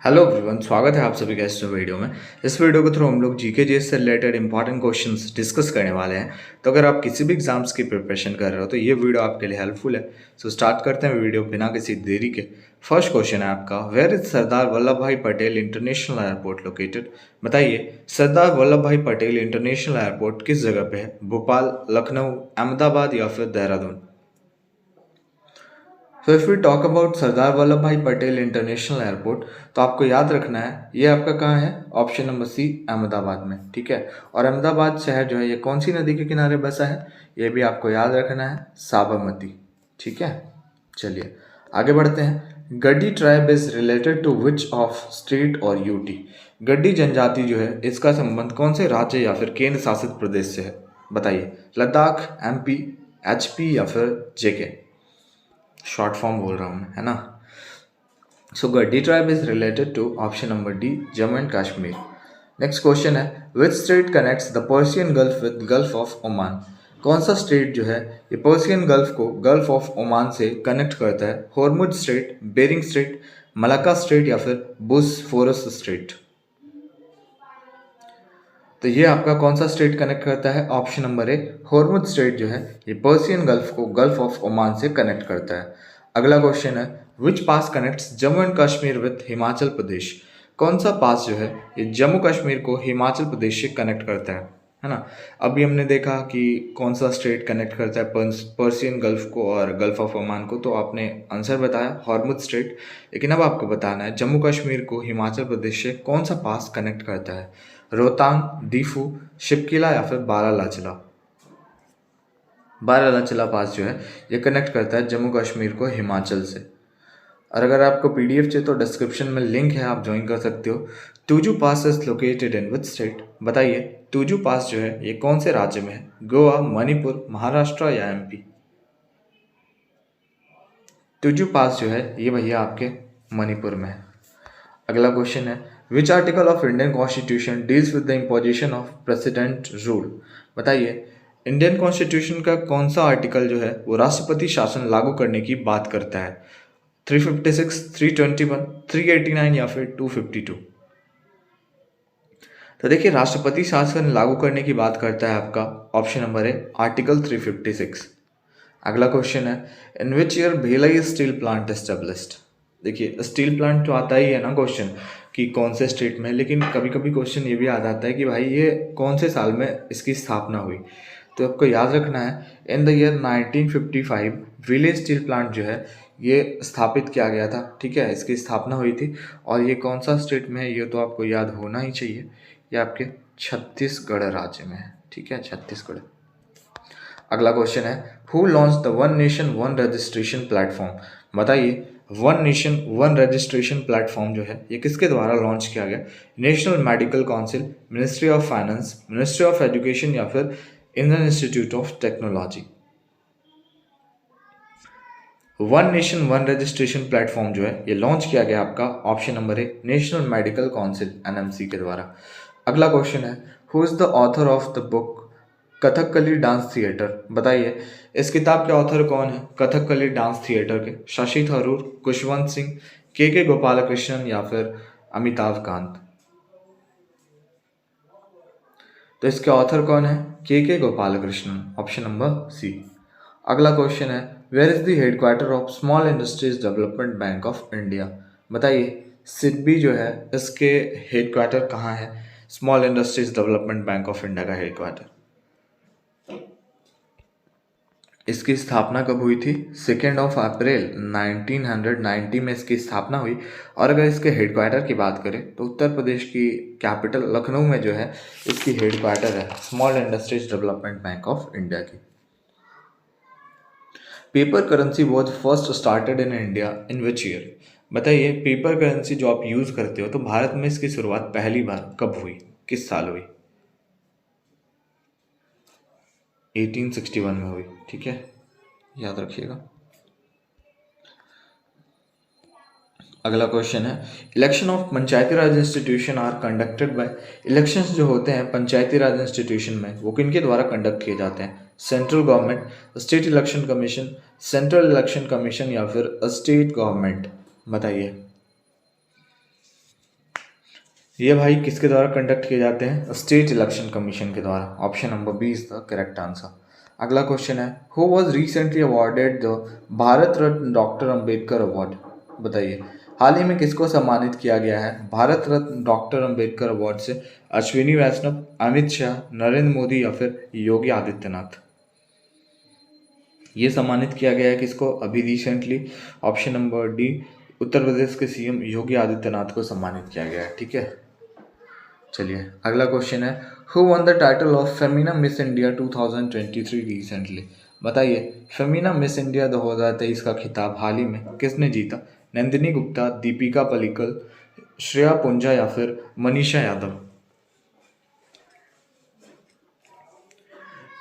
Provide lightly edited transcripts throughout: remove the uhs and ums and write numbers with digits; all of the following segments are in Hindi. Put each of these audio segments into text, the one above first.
हेलो एवरीवन, स्वागत है आप सभी का इस वीडियो में। इस वीडियो के थ्रू हम लोग जीके जीएस से रिलेटेड इंपॉर्टेंट क्वेश्चंस डिस्कस करने वाले हैं। तो अगर आप किसी भी एग्जाम्स की प्रिपरेशन कर रहे हो तो ये वीडियो आपके लिए हेल्पफुल है। सो स्टार्ट करते हैं वीडियो बिना किसी देरी के। फर्स्ट क्वेश्चन है आपका, where is Sardar Vallabh Bhai Patel international airport located? बताइए, सरदार वल्लभ भाई पटेल इंटरनेशनल एयरपोर्ट किस जगह पे है? भोपाल, लखनऊ, अहमदाबाद या फिर Dehradun? So if we talk about Sardar Vallabh Bhai Patel international airport, तो आपको याद रखना है ये आपका कहाँ है? ऑप्शन नंबर सी, अहमदाबाद में। ठीक है। और अहमदाबाद शहर जो है ये कौन सी नदी के किनारे बसा है? ये भी आपको याद रखना है, साबरमती। ठीक है। चलिए आगे बढ़ते हैं। Gaddi tribe is related to which of state और यूटी? गड्डी जनजाति जो है इसका संबंध कौन से राज्य या फिर केंद्र शासित प्रदेश से है? बताइए, लद्दाख, एमपी, एचपी या फिर जेके? शॉर्ट फॉर्म बोल रहा हूँ मैं, है ना। So Gaddi tribe is related to option number D, Jammu and Kashmir. Next question है, which state connects the Persian gulf with gulf of Oman? कौन सा स्टेट जो है ये पर्सियन गल्फ को गल्फ ऑफ ओमान से कनेक्ट करता है? Hormuz strait, Bering strait, Malacca strait या फिर बोस्फोरस स्ट्रेट? तो ये आपका कौन सा स्टेट कनेक्ट करता है? Option number A, Hormuz state जो है ये पर्सियन गल्फ को गल्फ ऑफ ओमान से कनेक्ट करता है। अगला क्वेश्चन है, which pass connects Jammu and Kashmir with Himachal Pradesh? कौन सा पास जो है ये जम्मू कश्मीर को हिमाचल प्रदेश से कनेक्ट करता है ना। अभी हमने देखा कि कौन सा स्टेट कनेक्ट करता है पर्सियन गल्फ को और गल्फ ऑफ ओमान को, तो आपने आंसर बताया हॉर्मुज स्टेट। लेकिन अब आपको बताना है जम्मू कश्मीर को हिमाचल प्रदेश से कौन सा पास कनेक्ट करता है? रोहतांग, दीफू, शिपकिला या फिर बारालाचला? बारालाचला पास जो है ये कनेक्ट करता है जम्मू कश्मीर को हिमाचल से। और अगर आपको पीडीएफ चाहिए तो डिस्क्रिप्शन में लिंक है, आप ज्वाइन कर सकते हो। टूजू pass is located in which state? बताइए, टूजू पास जो है ये कौन से राज्य में है? गोवा, मणिपुर, महाराष्ट्र या एमपी? टूजू पास जो है ये भैया आपके मणिपुर में है। अगला क्वेश्चन है, which article of Indian constitution deals with the imposition of president rule? बताइए, इंडियन कॉन्स्टिट्यूशन का कौन सा आर्टिकल जो है वो राष्ट्रपति शासन लागू करने की बात करता है? 356, 321, 389 या फिर 252? तो देखिए, राष्ट्रपति शासन लागू करने की बात करता है आपका ऑप्शन नंबर है आर्टिकल 356। अगला क्वेश्चन है, in which year Bhilai steel plant established? देखिए, स्टील प्लांट तो आता ही है ना क्वेश्चन कि कौन से स्टेट में, लेकिन कभी कभी क्वेश्चन ये भी आ जाता है कि भाई ये कौन से साल में इसकी स्थापना हुई। तो आपको याद रखना है, in the year 1955 Bhilai steel plant जो है ये स्थापित किया गया था। ठीक है, इसकी स्थापना हुई थी। और ये कौन सा स्टेट में है ये तो आपको याद होना ही चाहिए, ये आपके छत्तीसगढ़ राज्य में है। ठीक है, छत्तीसगढ़। अगला क्वेश्चन है, who launch the one nation one registration platform? बताइए, one nation one registration platform जो है ये किसके द्वारा लॉन्च किया गया? National medical council, ministry of finance, ministry of education या फिर Indian institute of technology? One nation one registration platform जो है ये लॉन्च किया गया आपका ऑप्शन नंबर है नेशनल मेडिकल काउंसिल एनएमसी के द्वारा। अगला क्वेश्चन है, who is the author of the book Kathakali dance theatre? बताइए, इस किताब के ऑथर कौन है कथकली डांस थिएटर के? शशि थरूर, खुशवंत सिंह, के गोपालकृष्णन या फिर अमिताभ कांत? तो इसके ऑथर कौन है? के गोपालकृष्णन, ऑप्शन नंबर सी। अगला क्वेश्चन है, where is the headquarter of small industries development bank of India? बताइए, सिडबी जो है इसके हेडक्वार्टर कहाँ है? Small industries development bank of India का हेडक्वार्टर। इसकी स्थापना कब हुई थी? 2 अप्रैल 1990 में इसकी स्थापना हुई। और अगर इसके हेडक्वार्टर की बात करें तो उत्तर प्रदेश की कैपिटल लखनऊ में जो है इसकी हेडक्वार्टर है small industries development bank of India की। Paper currency was first started in India in which year? बताइए, पेपर करेंसी जो आप यूज़ करते हो तो भारत में इसकी शुरुआत पहली बार कब हुई, किस साल हुई? 1861 में हुई। ठीक है, याद रखिएगा। अगला क्वेश्चन है, election of Panchayati Raj institution are conducted by? Elections जो होते हैं पंचायती राज इंस्टीट्यूशन में वो किनके द्वारा कंडक्ट किए जाते हैं? Central government, state election commission, central election commission या फिर स्टेट गवर्नमेंट? बताइए। ये भाई किसके द्वारा कंडक्ट किए जाते हैं? स्टेट इलेक्शन कमीशन के द्वारा। Option number B is the correct answer. अगला क्वेश्चन है, who was recently awarded the Bharat Ratna doctor Ambedkar award? बताइए हाल ही में किसको सम्मानित किया गया है भारत रत्न डॉक्टर अंबेडकर अवार्ड से? अश्विनी वैष्णव, अमित शाह, नरेंद्र मोदी या फिर योगी आदित्यनाथ? ये सम्मानित किया गया है किसको अभी recently? Option number D, Uttar Pradesh के सीएम योगी आदित्यनाथ को सम्मानित किया गया है। ठीक है, चलिए अगला क्वेश्चन है, who one the title of Femina miss India 2023 recently? बताइए फेमिना मिस इंडिया 2023 का खिताब हाल ही में किसने जीता? नंदिनी गुप्ता, दीपिका पल्लिकल, श्रेया पूंजा या फिर मनीषा यादव?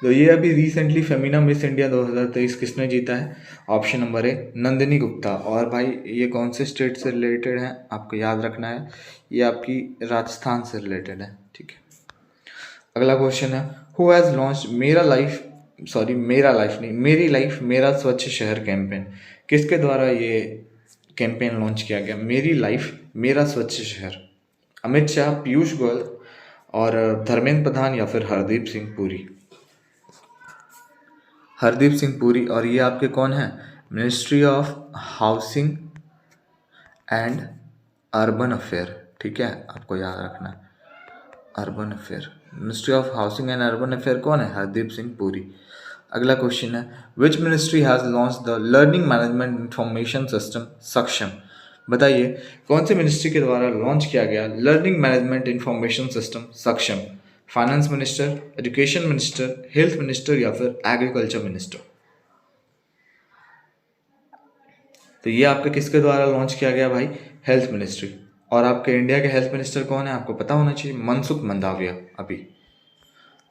तो ये अभी रिसेंटली फेमिना मिस इंडिया 2023 किसने जीता है? ऑप्शन नंबर ए, नंदिनी गुप्ता। और भाई ये कौन से स्टेट से रिलेटेड है आपको याद रखना है, ये आपकी राजस्थान से रिलेटेड है। ठीक है, अगला क्वेश्चन है, हु हैज़ लॉन्च मेरा लाइफ नहीं मेरी लाइफ मेरा स्वच्छ शहर कैंपेन? किसके द्वारा ये कैंपेन लॉन्च किया गया, मेरी लाइफ मेरा स्वच्छ शहर? अमित शाह, पीयूष गोयल और धर्मेंद्र प्रधान या फिर हरदीप सिंह पुरी? हरदीप सिंह पुरी। और ये आपके कौन है? Ministry of housing and urban affair. ठीक है, आपको याद रखना है urban affair, ministry of housing and urban affair कौन है? हरदीप सिंह पुरी। अगला क्वेश्चन है, which ministry has launch the learning management information system सक्षम? बताइए कौन सी मिनिस्ट्री के द्वारा लॉन्च किया गया लर्निंग मैनेजमेंट इंफॉर्मेशन सिस्टम सक्षम? Finance minister, education minister, health minister या फिर एग्रीकल्चर मिनिस्टर? तो ये आपके किसके द्वारा लॉन्च किया गया भाई? Health ministry. और आपके इंडिया के हेल्थ मिनिस्टर कौन है आपको पता होना चाहिए, मनसुख मंडाविया। अभी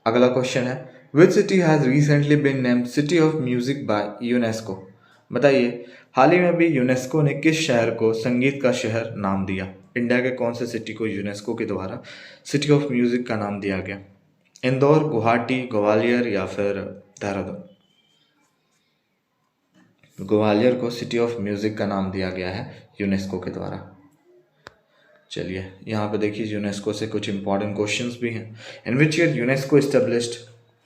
अगला क्वेश्चन है, which city has recently been named city of music by UNESCO? बताइए हाल ही में भी यूनेस्को ने किस शहर को संगीत का शहर नाम दिया? इंडिया के कौन से सिटी को यूनेस्को के द्वारा सिटी ऑफ म्यूजिक का नाम दिया गया? इंदौर, गुवाहाटी, ग्वालियर या फिर देहरादून? ग्वालियर को सिटी ऑफ म्यूजिक का नाम दिया गया है यूनेस्को के द्वारा। चलिए यहाँ पे देखिए यूनेस्को से कुछ इंपॉर्टेंट क्वेश्चंस भी हैं। इन विच ईयर यूनेस्को इस्टेब्लिश्ड?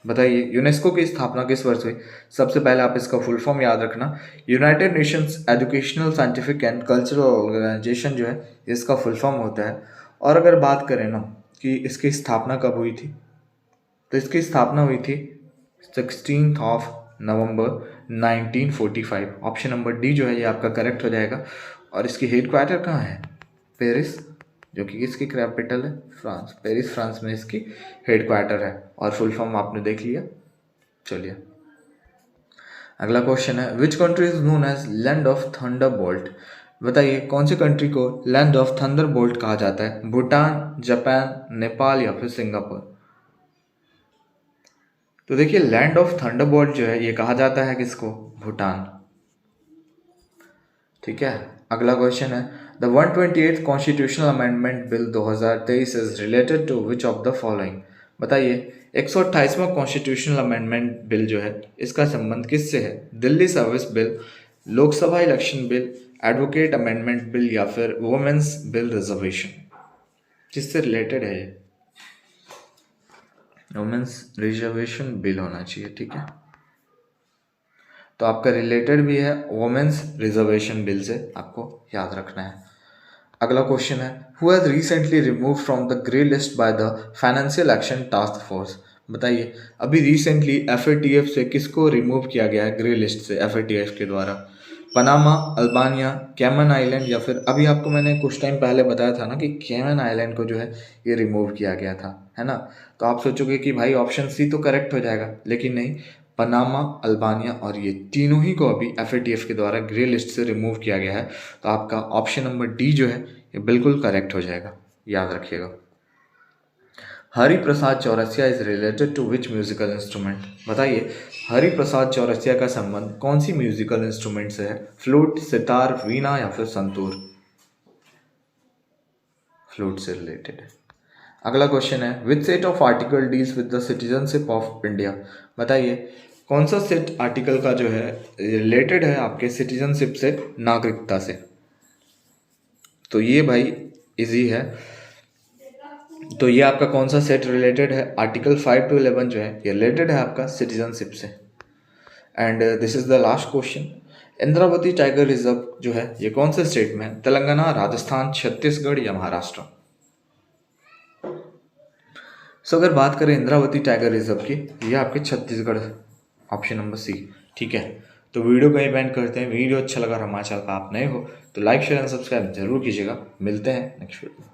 बताइए यूनेस्को की स्थापना किस वर्ष हुई? सबसे पहले आप इसका फुल फॉर्म याद रखना, united nations educational scientific and cultural organisation जो है इसका फुल फॉर्म होता है। और अगर बात करें ना कि इसकी स्थापना कब हुई थी, तो इसकी स्थापना हुई थी 16 नवंबर 1945। ऑप्शन नंबर डी जो है ये आपका करेक्ट हो जाएगा। और इसकी हेड क्वार्टर कहाँ है? पेरिस, जो कि किसकी कैपिटल है? फ्रांस। पेरिस फ्रांस में इसकी हेड क्वार्टर है। और फुल फॉर्म आपने देख लिया। चलिए अगला क्वेश्चन है, which country is known as land of thunderbolt? बताइए कौन सी कंट्री को लैंड ऑफ थंडरबोल्ट कहा जाता है? भूटान, जापान, नेपाल या फिर सिंगापुर? तो देखिए लैंड ऑफ थंडरबोल्ट जो है ये कहा जाता है किसको? भूटान। ठीक है, अगला क्वेश्चन है, the 128th constitutional amendment bill 2023 is related to which of the following? बताइए 128वां कॉन्स्टिट्यूशनल अमेंडमेंट बिल जो है इसका संबंध किससे है? Delhi service bill, Lok Sabha election bill, advocate amendment bill या फिर वुमेन्स बिल रिजर्वेशन? किससे रिलेटेड है ये? वुमेन्स रिजर्वेशन बिल होना चाहिए। ठीक है, तो आपका रिलेटेड भी है वुमेन्स रिजर्वेशन बिल से, आपको याद रखना है। अगला क्वेश्चन है, who has recently remove from the grey list by the financial action task force? बताइए अभी रिसेंटली एफएटीएफ से किसको रिमूव किया गया है ग्रे लिस्ट से एफएटीएफ के द्वारा? पनामा, अल्बानिया, कैमन आइलैंड या फिर अभी आपको मैंने कुछ टाइम पहले बताया था ना कि कैमन आइलैंड को जो है ये रिमूव किया गया था, है ना? तो आप सोचोगे कि भाई ऑप्शन सी तो करेक्ट हो जाएगा, लेकिन नहीं, पनामा, अल्बानिया और ये तीनों ही को अभी एफएटीएफ के द्वारा ग्रे लिस्ट से रिमूव किया गया है। तो आपका ऑप्शन नंबर डी जो है ये बिल्कुल करेक्ट हो जाएगा, याद रखिएगा। Hari Prasad Chaurasia is related to which musical instrument? बताइए हरि प्रसाद चौरसिया का संबंध कौन सी म्यूजिकल इंस्ट्रूमेंट से है? फ्लूट, सितार, वीणा या फिर संतूर? फ्लूट से रिलेटेड है। अगला क्वेश्चन है, which set of article deals with the citizenship of India? बताइए कौन सा सेट आर्टिकल का जो है रिलेटेड है आपके सिटीजनशिप से, नागरिकता से? तो ये भाई इजी है, तो ये आपका कौन सा सेट रिलेटेड है, आर्टिकल 5 to 11 जो है ये रिलेटेड है आपका सिटीजनशिप से। And this is the last question, Indravati tiger reserve जो है ये कौन से स्टेट में है, तेलंगाना, राजस्थान, छत्तीसगढ़ या महाराष्ट्र। सो अगर बात करें इंद्रावती टाइगर रिजर्व की, ये आपके छत्तीसगढ़, ऑप्शन नंबर सी। ठीक है, तो वीडियो को यहीं एंड करते हैं। वीडियो अच्छा लगा, हमारे चैनल पर आप नए हो तो लाइक शेयर एंड सब्सक्राइब जरूर कीजिएगा। मिलते हैं नेक्स्ट वीडियो में।